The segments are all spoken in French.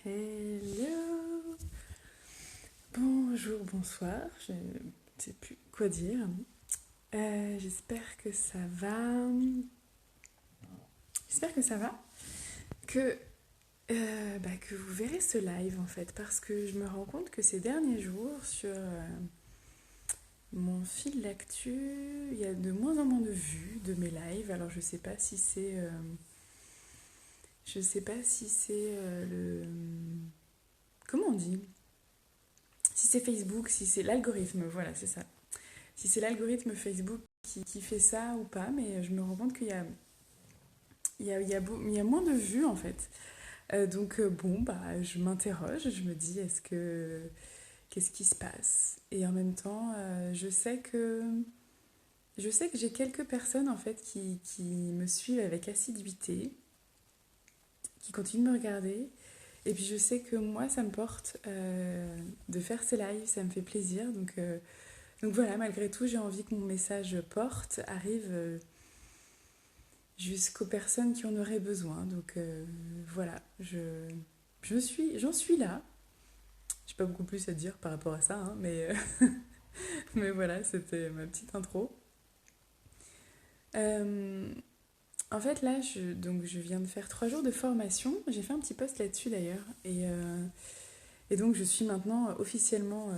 Hello. Bonjour, bonsoir, je ne sais plus quoi dire. J'espère que ça va. J'espère que ça va. Que, que vous verrez ce live en fait, parce que je me rends compte que ces derniers jours, sur mon fil d'actu, il y a de moins en moins de vues de mes lives. Alors je sais pas si c'est. Je sais pas si c'est le. Comment on dit? Si c'est Facebook, si c'est l'algorithme, voilà, c'est ça. Si c'est l'algorithme Facebook qui fait ça ou pas, mais je me rends compte qu'il y a, il y a moins de vues en fait. Je m'interroge, je me dis qu'est-ce qui se passe? Et en même temps, je sais que j'ai quelques personnes en fait qui me suivent avec assiduité, qui continuent de me regarder. Et puis je sais que moi, ça me porte de faire ces lives, ça me fait plaisir. Donc voilà, malgré tout, j'ai envie que mon message porte, arrive jusqu'aux personnes qui en auraient besoin. Voilà, j'en suis là. J'ai pas beaucoup plus à dire par rapport à ça, hein, mais voilà, c'était ma petite intro. Euh, En fait, là, je viens de faire 3 jours de formation. J'ai fait un petit post là-dessus d'ailleurs. Et donc, je suis maintenant officiellement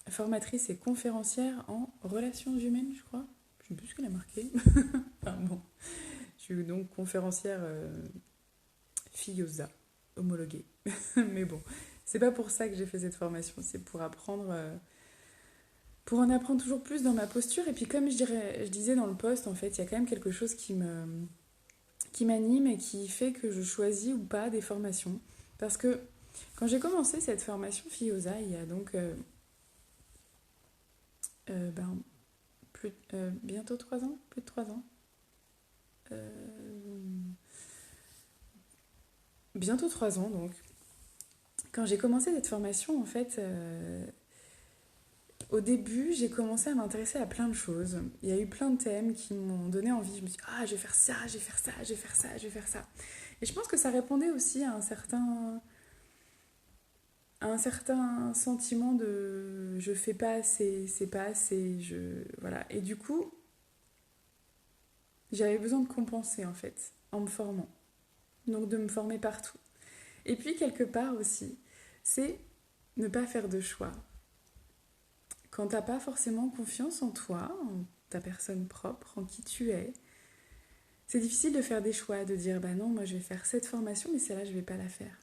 formatrice et conférencière en relations humaines, je crois. Je ne sais plus ce qu'elle a marqué. Enfin bon, je suis donc conférencière FIOSA, homologuée. Mais bon, c'est pas pour ça que j'ai fait cette formation, c'est pour apprendre, pour en apprendre toujours plus dans ma posture. Et puis comme je disais dans le post, en fait, il y a quand même quelque chose qui m'anime et qui fait que je choisis ou pas des formations. Parce que quand j'ai commencé cette formation FIOSA, il y a donc euh, ben, bientôt 3 ans, plus de 3 ans. Euh, Bientôt 3 ans donc. Quand j'ai commencé cette formation, en fait, au début, j'ai commencé à m'intéresser à plein de choses. Il y a eu plein de thèmes qui m'ont donné envie. Je me suis dit, ah, je vais faire ça, je vais faire ça, je vais faire ça, je vais faire ça. Et je pense que ça répondait aussi à un certain sentiment de je fais pas assez, c'est pas assez, voilà. Et du coup, j'avais besoin de compenser en fait, en me formant. Donc de me former partout. Et puis quelque part aussi, c'est ne pas faire de choix. Quand t'as pas forcément confiance en toi, en ta personne propre, en qui tu es, c'est difficile de faire des choix, de dire bah non, moi je vais faire cette formation, mais celle-là je vais pas la faire.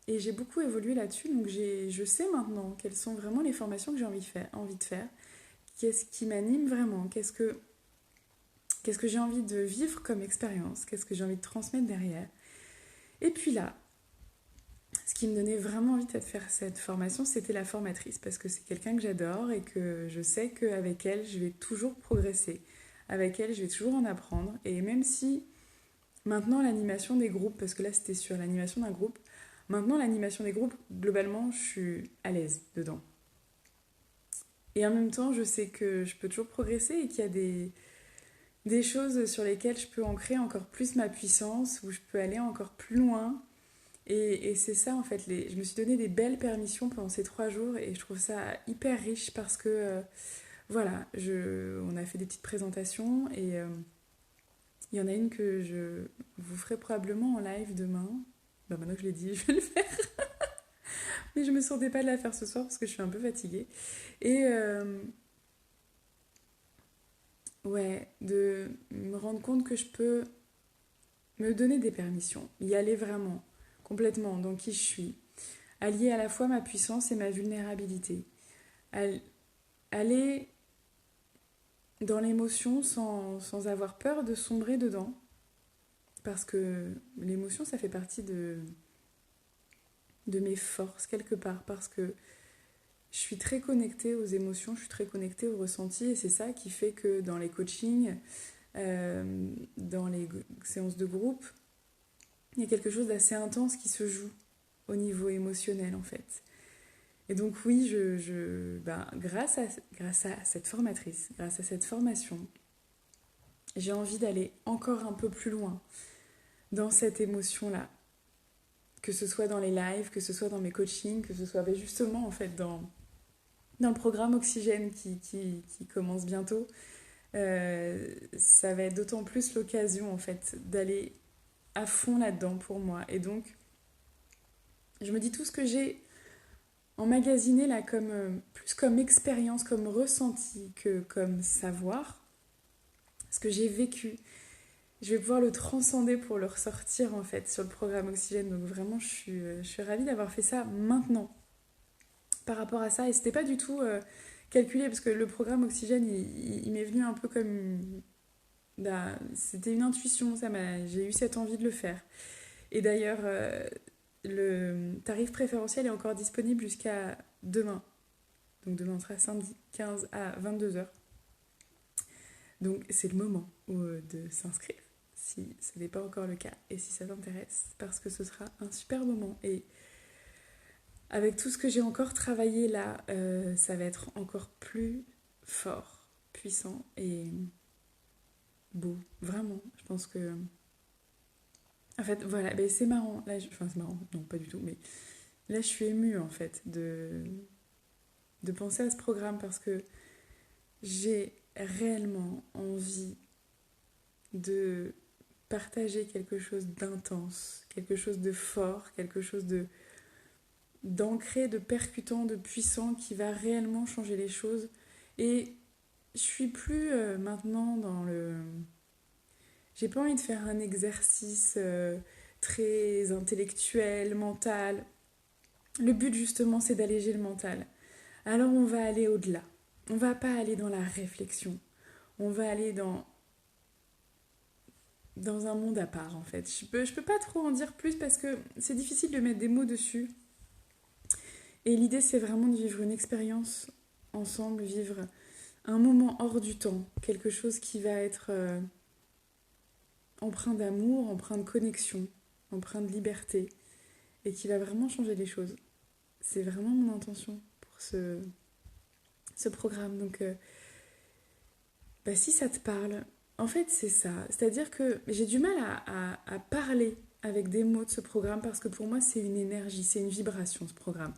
Et j'ai beaucoup évolué là-dessus, donc je sais maintenant quelles sont vraiment les formations que j'ai envie de faire, qu'est-ce qui m'anime vraiment, qu'est-ce que j'ai envie de vivre comme expérience, qu'est-ce que j'ai envie de transmettre derrière. Et puis là, ce qui me donnait vraiment envie de faire cette formation, c'était la formatrice, parce que c'est quelqu'un que j'adore et que je sais qu'avec elle, je vais toujours progresser. Avec elle, je vais toujours en apprendre. Et même si maintenant l'animation des groupes, parce que là c'était sur l'animation d'un groupe, maintenant l'animation des groupes, globalement, je suis à l'aise dedans. Et en même temps, je sais que je peux toujours progresser et qu'il y a des choses sur lesquelles je peux ancrer encore plus ma puissance, où je peux aller encore plus loin. Et c'est ça en fait, je me suis donné des belles permissions pendant ces 3 jours et je trouve ça hyper riche parce que voilà, on a fait des petites présentations et il y en a une que je vous ferai probablement en live demain. Bah maintenant que je l'ai dit, je vais le faire. Mais je me sentais pas de la faire ce soir parce que je suis un peu fatiguée. Et ouais, de me rendre compte que je peux me donner des permissions, y aller vraiment, complètement dans qui je suis, allier à la fois ma puissance et ma vulnérabilité, aller dans l'émotion sans avoir peur de sombrer dedans, parce que l'émotion, ça fait partie de mes forces quelque part, parce que je suis très connectée aux émotions, je suis très connectée aux ressentis, et c'est ça qui fait que dans les coachings, dans les séances de groupe, il y a quelque chose d'assez intense qui se joue au niveau émotionnel en fait. Et donc oui, grâce à cette formatrice, grâce à cette formation, j'ai envie d'aller encore un peu plus loin dans cette émotion-là. que ce soit dans les lives, que ce soit dans mes coachings, que ce soit justement en fait dans le programme Oxygène qui commence bientôt. Ça va être d'autant plus l'occasion en fait d'aller à fond là-dedans pour moi. Et donc, je me dis tout ce que j'ai emmagasiné là plus comme expérience, comme ressenti que comme savoir, ce que j'ai vécu, je vais pouvoir le transcender pour le ressortir en fait sur le programme Oxygène. Donc vraiment, je suis ravie d'avoir fait ça maintenant par rapport à ça. Et c'était pas du tout calculé parce que le programme Oxygène, il m'est venu un peu comme... c'était une intuition, j'ai eu cette envie de le faire. Et d'ailleurs, le tarif préférentiel est encore disponible jusqu'à demain. Donc demain, on sera samedi 15 à 22h. Donc c'est le moment de s'inscrire, si ce n'est pas encore le cas, et si ça t'intéresse, parce que ce sera un super moment. Et avec tout ce que j'ai encore travaillé là, ça va être encore plus fort, puissant et beau, vraiment. Je pense que... En fait, voilà, ben c'est marrant. Là, enfin, c'est marrant, non, pas du tout, mais là, je suis émue, en fait, de penser à ce programme parce que j'ai réellement envie de partager quelque chose d'intense, quelque chose de fort, quelque chose d'ancré, de percutant, de puissant qui va réellement changer les choses. Et je suis plus maintenant dans le... J'ai pas envie de faire un exercice très intellectuel, mental. Le but justement, c'est d'alléger le mental. Alors on va aller au-delà. On va pas aller dans la réflexion. On va aller dans un monde à part en fait. Je peux pas trop en dire plus parce que c'est difficile de mettre des mots dessus. Et l'idée c'est vraiment de vivre une expérience ensemble, vivre un moment hors du temps, quelque chose qui va être empreint d'amour, empreint de connexion, empreint de liberté et qui va vraiment changer les choses. C'est vraiment mon intention pour ce programme. Donc si ça te parle, en fait c'est ça. C'est-à-dire que j'ai du mal à parler avec des mots de ce programme parce que pour moi c'est une énergie, c'est une vibration ce programme.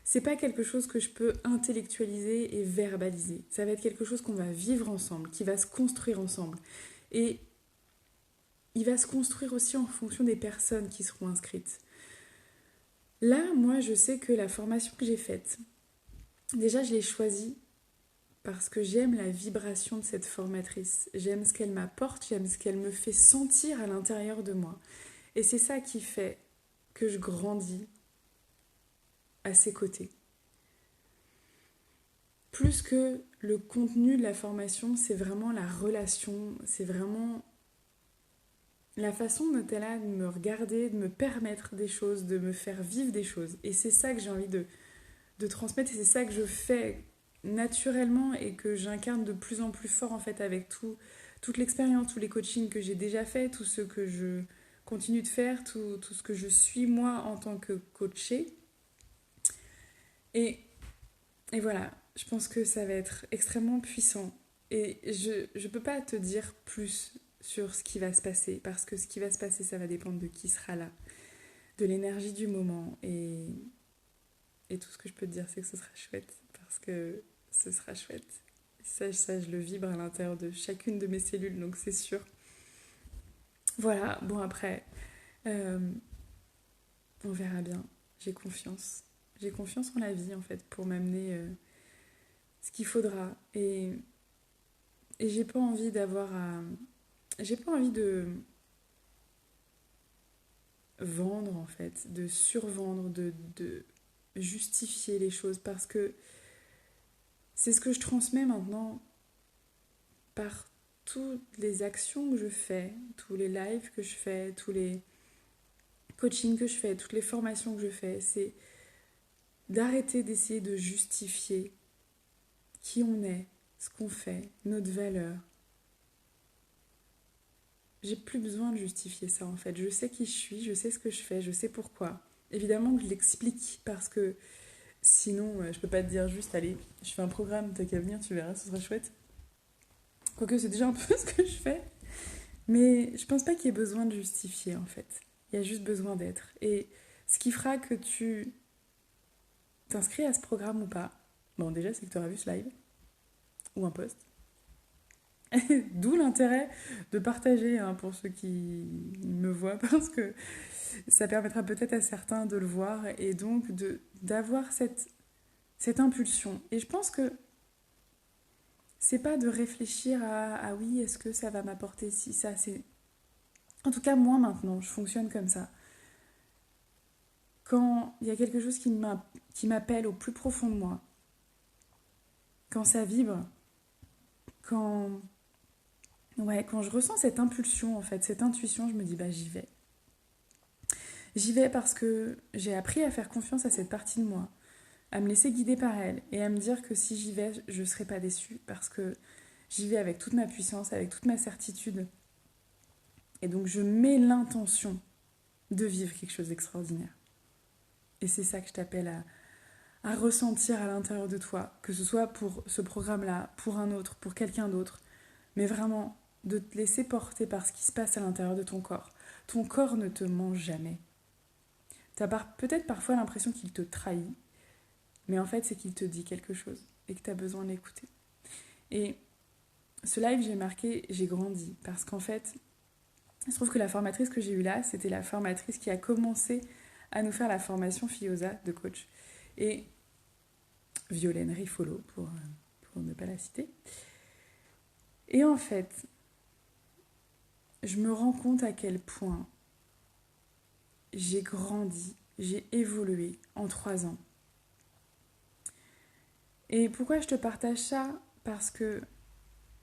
C'est pas quelque chose que je peux intellectualiser et verbaliser. Ça va être quelque chose qu'on va vivre ensemble, qui va se construire ensemble. Et il va se construire aussi en fonction des personnes qui seront inscrites. Là, moi, je sais que la formation que j'ai faite, déjà, je l'ai choisie parce que j'aime la vibration de cette formatrice. J'aime ce qu'elle m'apporte, j'aime ce qu'elle me fait sentir à l'intérieur de moi. Et c'est ça qui fait que je grandis à ses côtés. Plus que le contenu de la formation, c'est vraiment la relation, c'est vraiment la façon dont elle a de me regarder, de me permettre des choses, de me faire vivre des choses. Et c'est ça que j'ai envie de transmettre et c'est ça que je fais naturellement et que j'incarne de plus en plus fort en fait avec toute l'expérience, tous les coachings que j'ai déjà fait, tout ce que je continue de faire, tout ce que je suis moi en tant que coachée. Et voilà, je pense que ça va être extrêmement puissant. Et je peux pas te dire plus sur ce qui va se passer, parce que ce qui va se passer, ça va dépendre de qui sera là, de l'énergie du moment. Et tout ce que je peux te dire, c'est que ce sera chouette, parce que ce sera chouette. Ça, je le vibre à l'intérieur de chacune de mes cellules, donc c'est sûr. Voilà, bon après, on verra bien. J'ai confiance. J'ai confiance en la vie, en fait, pour m'amener ce qu'il faudra. Et j'ai pas envie d'avoir à... J'ai pas envie de vendre, en fait, de survendre, de justifier les choses, parce que c'est ce que je transmets maintenant par toutes les actions que je fais, tous les lives que je fais, tous les coachings que je fais, toutes les formations que je fais, c'est d'arrêter d'essayer de justifier qui on est, ce qu'on fait, notre valeur. J'ai plus besoin de justifier ça en fait. Je sais qui je suis, je sais ce que je fais, je sais pourquoi. Évidemment que je l'explique parce que sinon je peux pas te dire juste allez, je fais un programme, t'as qu'à venir, tu verras, ce sera chouette. Quoique c'est déjà un peu ce que je fais. Mais je pense pas qu'il y ait besoin de justifier en fait. Il y a juste besoin d'être. Et Ce qui fera que tu t'inscris à ce programme ou pas. Bon, déjà, c'est que tu auras vu ce live ou un post. D'où l'intérêt de partager pour ceux qui me voient, parce que ça permettra peut-être à certains de le voir et donc d'avoir cette impulsion. Et je pense que c'est pas de réfléchir à oui, est-ce que ça va m'apporter si ça, c'est... En tout cas, moi maintenant, je fonctionne comme ça. Quand il y a quelque chose qui m'appelle au plus profond de moi, quand ça vibre, quand, quand je ressens cette impulsion, en fait, cette intuition, je me dis, bah j'y vais. J'y vais parce que j'ai appris à faire confiance à cette partie de moi, à me laisser guider par elle et à me dire que si j'y vais, je ne serai pas déçue parce que j'y vais avec toute ma puissance, avec toute ma certitude. Et donc je mets l'intention de vivre quelque chose d'extraordinaire. Et c'est ça que je t'appelle à ressentir à l'intérieur de toi, que ce soit pour ce programme-là, pour un autre, pour quelqu'un d'autre, mais vraiment de te laisser porter par ce qui se passe à l'intérieur de ton corps. Ton corps ne te ment jamais. Tu as peut-être parfois l'impression qu'il te trahit, mais en fait c'est qu'il te dit quelque chose et que tu as besoin de l'écouter. Et ce live, j'ai grandi, parce qu'en fait, il se trouve que la formatrice que j'ai eue là, c'était la formatrice qui a commencé à nous faire la formation FIOSA de coach. Et Violaine Rifolo, pour ne pas la citer. Et en fait, je me rends compte à quel point j'ai grandi, j'ai évolué en 3 ans. Et pourquoi je te partage ça? Parce que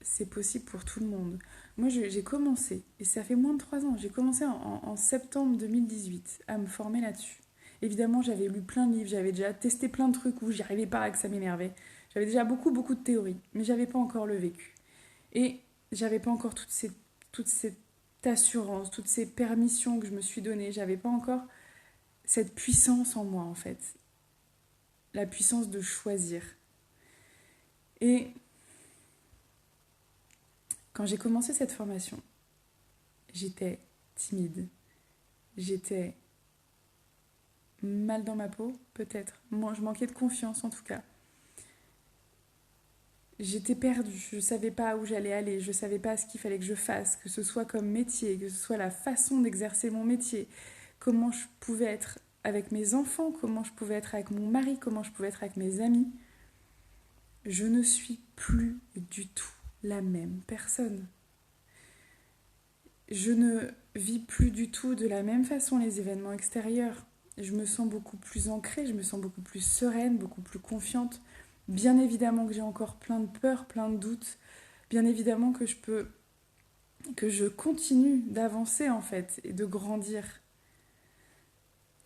c'est possible pour tout le monde. Moi, j'ai commencé, et ça fait moins de 3 ans, j'ai commencé en septembre 2018 à me former là-dessus. Évidemment, j'avais lu plein de livres, j'avais déjà testé plein de trucs où j'y arrivais pas, que ça m'énervait. J'avais déjà beaucoup de théories, mais j'avais pas encore le vécu. Et j'avais pas encore toute cette assurance, toutes ces permissions que je me suis données. J'avais pas encore cette puissance en moi, en fait. La puissance de choisir. Et quand j'ai commencé cette formation, j'étais timide. J'étais mal dans ma peau, peut-être. Moi, je manquais de confiance, en tout cas. J'étais perdue, je ne savais pas où j'allais aller, je ne savais pas ce qu'il fallait que je fasse, que ce soit comme métier, que ce soit la façon d'exercer mon métier, comment je pouvais être avec mes enfants, comment je pouvais être avec mon mari, comment je pouvais être avec mes amis. Je ne suis plus du tout la même personne. Je ne vis plus du tout de la même façon les événements extérieurs. Je me sens beaucoup plus ancrée, je me sens beaucoup plus sereine, beaucoup plus confiante. Bien évidemment que j'ai encore plein de peurs, plein de doutes. Bien évidemment que je continue d'avancer en fait et de grandir.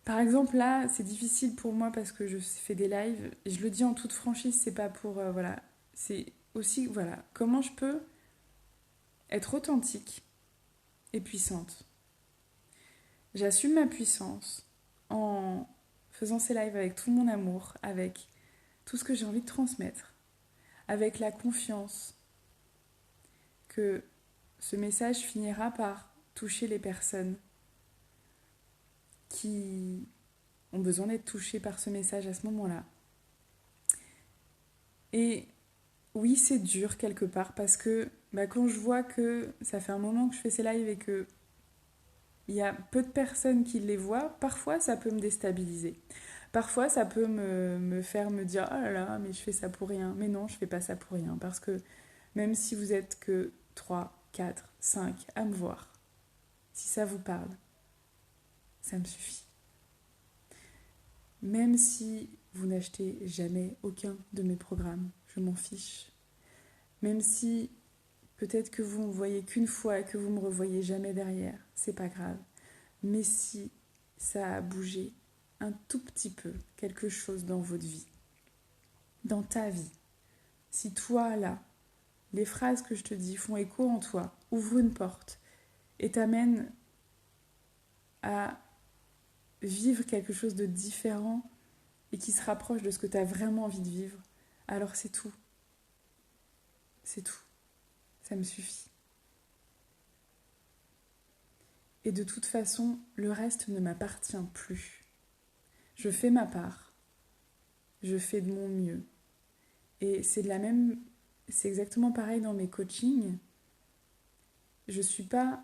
Par exemple là, c'est difficile pour moi parce que je fais des lives. Et je le dis en toute franchise, c'est pas pour voilà. C'est aussi voilà comment je peux être authentique et puissante. J'assume ma puissance en faisant ces lives avec tout mon amour, avec tout ce que j'ai envie de transmettre, avec la confiance que ce message finira par toucher les personnes qui ont besoin d'être touchées par ce message à ce moment-là. Et oui, c'est dur quelque part parce que quand je vois que ça fait un moment que je fais ces lives et que il y a peu de personnes qui les voient, parfois ça peut me déstabiliser. Parfois ça peut me faire me dire « Oh là là, mais je fais ça pour rien ». Mais non, je fais pas ça pour rien parce que même si vous êtes que 3, 4, 5 à me voir, si ça vous parle, ça me suffit. Même si vous n'achetez jamais aucun de mes programmes, je m'en fiche. Même si peut-être que vous ne me voyez qu'une fois et que vous ne me revoyez jamais derrière, c'est pas grave. Mais si ça a bougé un tout petit peu quelque chose dans votre vie, dans ta vie, si toi là, les phrases que je te dis font écho en toi, ouvrent une porte et t'amènent à vivre quelque chose de différent et qui se rapproche de ce que tu as vraiment envie de vivre, alors c'est tout. C'est tout. Ça me suffit. Et de toute façon, le reste ne m'appartient plus. Je fais ma part. Je fais de mon mieux. Et c'est exactement pareil dans mes coachings. Je ne suis pas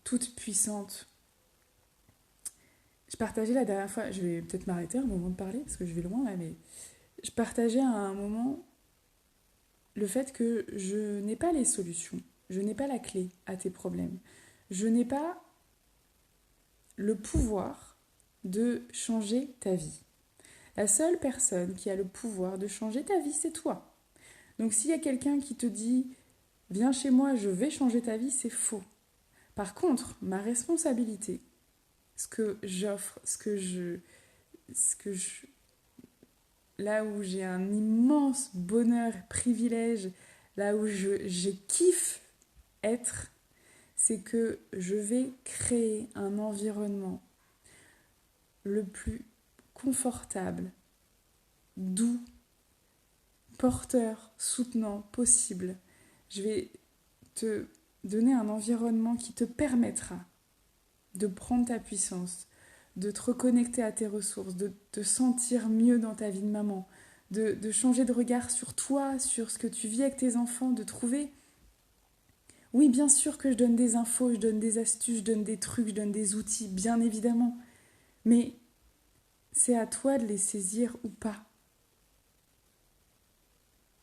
toute puissante. Je partageais la dernière fois, je vais peut-être m'arrêter un moment de parler, parce que je vais loin là, mais je partageais à un moment le fait que je n'ai pas les solutions, je n'ai pas la clé à tes problèmes, je n'ai pas le pouvoir de changer ta vie. La seule personne qui a le pouvoir de changer ta vie, c'est toi. Donc s'il y a quelqu'un qui te dit « Viens chez moi, je vais changer ta vie », c'est faux. Par contre, ma responsabilité, ce que j'offre, là où j'ai un immense bonheur, privilège, là où je kiffe être, c'est que je vais créer un environnement le plus confortable, doux, porteur, soutenant possible. Je vais te donner un environnement qui te permettra de prendre ta puissance, de te reconnecter à tes ressources, de te sentir mieux dans ta vie de maman, de changer de regard sur toi, sur ce que tu vis avec tes enfants, de trouver... Oui, bien sûr que je donne des infos, je donne des astuces, je donne des trucs, je donne des outils, bien évidemment. Mais c'est à toi de les saisir ou pas.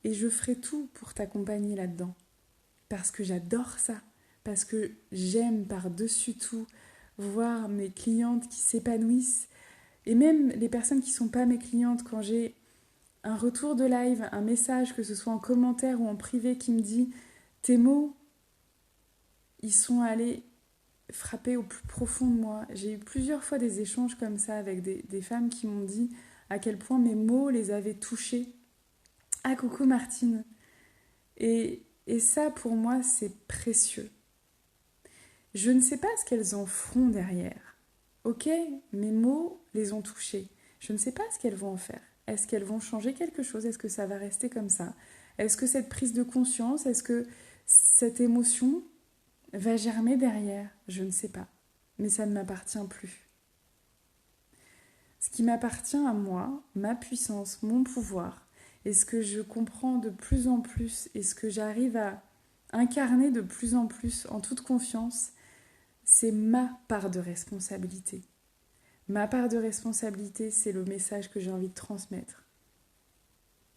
Et je ferai tout pour t'accompagner là-dedans. Parce que j'adore ça. Parce que j'aime par-dessus tout voir mes clientes qui s'épanouissent. Et même les personnes qui ne sont pas mes clientes, quand j'ai un retour de live, un message, que ce soit en commentaire ou en privé, qui me dit « Tes mots, ils sont allés frapper au plus profond de moi. » J'ai eu plusieurs fois des échanges comme ça avec des femmes qui m'ont dit à quel point mes mots les avaient touchées. Ah, coucou Martine. Et ça, pour moi, c'est précieux. Je ne sais pas ce qu'elles en feront derrière. Ok, mes mots les ont touchées. Je ne sais pas ce qu'elles vont en faire. Est-ce qu'elles vont changer quelque chose? Est-ce que ça va rester comme ça? Est-ce que cette prise de conscience, est-ce que cette émotion va germer derrière? Je ne sais pas. Mais ça ne m'appartient plus. Ce qui m'appartient à moi, ma puissance, mon pouvoir, et ce que je comprends de plus en plus, et ce que j'arrive à incarner de plus en plus en toute confiance, c'est ma part de responsabilité. Ma part de responsabilité, c'est le message que j'ai envie de transmettre.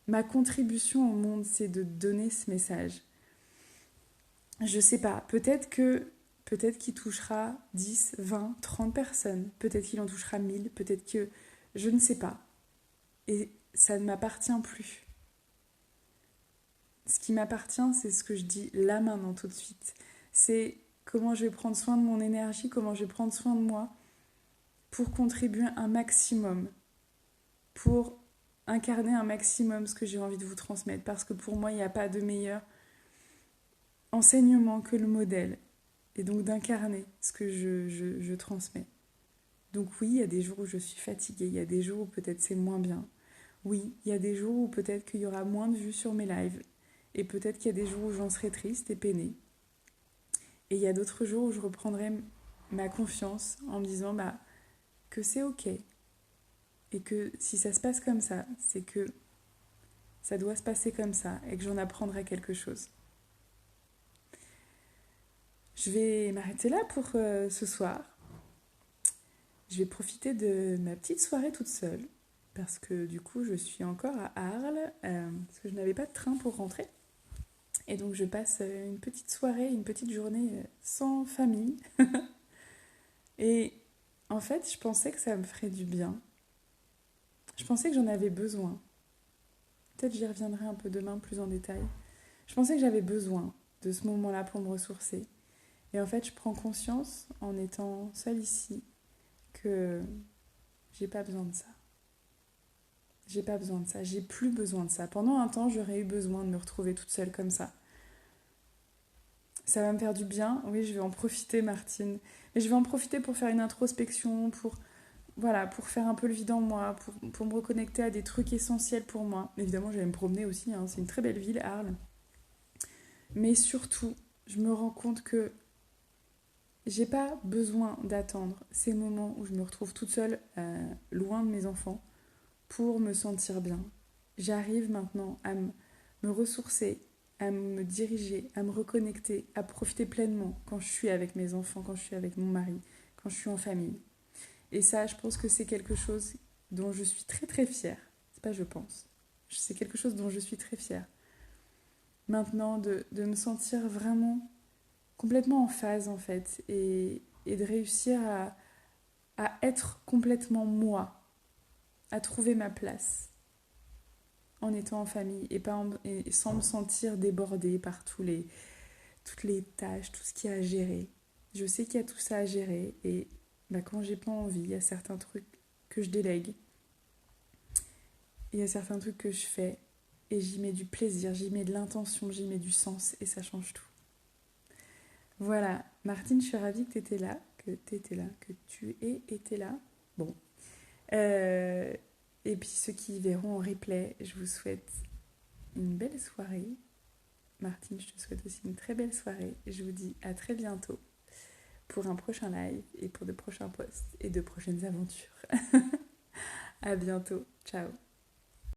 Ma contribution au monde, c'est de donner ce message. Je sais pas, peut-être qu'il touchera 10, 20, 30 personnes, peut-être qu'il en touchera 1000, peut-être que... Je ne sais pas. Et ça ne m'appartient plus. Ce qui m'appartient, c'est ce que je dis là maintenant tout de suite. C'est comment je vais prendre soin de mon énergie, comment je vais prendre soin de moi pour contribuer un maximum, pour incarner un maximum ce que j'ai envie de vous transmettre. Parce que pour moi, il n'y a pas de meilleur enseignement que le modèle. Et donc d'incarner ce que je transmets. Donc oui, il y a des jours où je suis fatiguée, il y a des jours où peut-être c'est moins bien. Oui, il y a des jours où peut-être qu'il y aura moins de vues sur mes lives. Et peut-être qu'il y a des jours où j'en serai triste et peinée. Et il y a d'autres jours où je reprendrai ma confiance en me disant que c'est ok. Et que si ça se passe comme ça, c'est que ça doit se passer comme ça et que j'en apprendrai quelque chose. Je vais m'arrêter là pour ce soir. Je vais profiter de ma petite soirée toute seule. Parce que du coup, je suis encore à Arles. Parce que je n'avais pas de train pour rentrer. Et donc je passe une petite soirée, une petite journée sans famille. Et en fait, je pensais que ça me ferait du bien. Je pensais que j'en avais besoin. Peut-être j'y reviendrai un peu demain plus en détail. Je pensais que j'avais besoin de ce moment-là pour me ressourcer. Et en fait, je prends conscience, en étant seule ici, que j'ai pas besoin de ça. J'ai pas besoin de ça, j'ai plus besoin de ça. Pendant un temps, j'aurais eu besoin de me retrouver toute seule comme ça. Ça va me faire du bien, oui, je vais en profiter, Martine. Mais je vais en profiter pour faire une introspection, pour faire un peu le vide en moi, pour me reconnecter à des trucs essentiels pour moi. Évidemment, je vais me promener aussi, hein, c'est une très belle ville, Arles. Mais surtout, je me rends compte que j'ai pas besoin d'attendre ces moments où je me retrouve toute seule, loin de mes enfants, pour me sentir bien. J'arrive maintenant à me ressourcer, à me diriger, à me reconnecter, à profiter pleinement quand je suis avec mes enfants, quand je suis avec mon mari, quand je suis en famille. Et ça, je pense que c'est quelque chose dont je suis très très fière. C'est pas je pense. C'est quelque chose dont je suis très fière. Maintenant, de me sentir vraiment complètement en phase en fait et de réussir à être complètement moi, à trouver ma place en étant en famille et sans me sentir débordée par toutes les tâches, tout ce qu'il y a à gérer. Je sais qu'il y a tout ça à gérer et quand j'ai pas envie, il y a certains trucs que je délègue, il y a certains trucs que je fais et j'y mets du plaisir, j'y mets de l'intention, j'y mets du sens et ça change tout. Voilà, Martine, je suis ravie que tu étais là, que tu aies été là. Bon. Et puis ceux qui verront en replay, je vous souhaite une belle soirée. Martine, je te souhaite aussi une très belle soirée. Je vous dis à très bientôt pour un prochain live et pour de prochains posts et de prochaines aventures. À bientôt. Ciao.